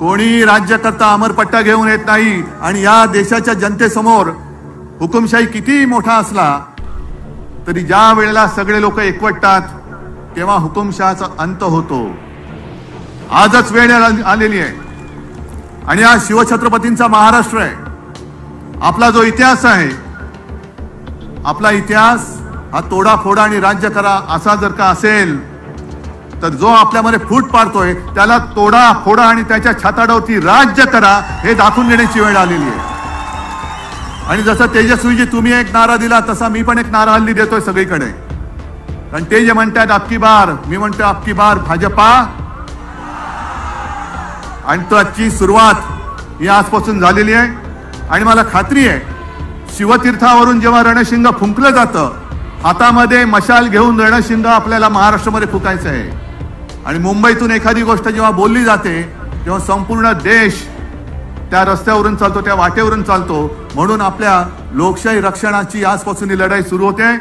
कोणी राज्यकर्ता अमरपट्टा घेऊन येत नाही आणि या देशाच्या जनतेसमोर हुकुमशाही किती मोठा असला तरी ज्या वेळेला सगळे लोक एकवटतात तेव्हा हुकुमशहाचा अंत होतो. आजच वेळ आलेली आहे आणि हा शिवछत्रपतींचा महाराष्ट्र आहे. आपला जो इतिहास आहे, आपला इतिहास हा तोडाफोडा आणि राज्य करा असा जर का असेल तर जो आपल्यामध्ये फूट पाडतोय त्याला तोडा फोडा आणि त्याच्या छाताडावरती राज्य करा हे दाखवून देण्याची वेळ आलेली आहे. आणि जसं तेजस्वीजी तुम्ही एक नारा दिला तसा मी पण एक नारा हल्ली देतोय सगळीकडे. कारण ते जे म्हणतात अबकी बार, मी म्हणतो अबकी बार भाजपा. आणि त्याची सुरुवात ही आजपासून झालेली आहे. आणि मला खात्री आहे शिवतीर्थावरून जेव्हा रणशिंग फुंकलं जातं, हातामध्ये मशाल घेऊन रणशिंग आपल्याला महाराष्ट्रामध्ये फुकायचं आहे. आणि मुंबईतून एखादी गोष्ट जेव्हा बोलली जाते तेव्हा संपूर्ण देश त्या रस्त्यावरून चालतो, त्या वाटेवरून चालतो. म्हणून आपल्या लोकशाही रक्षणाची आजपासून ही लढाई सुरू होते.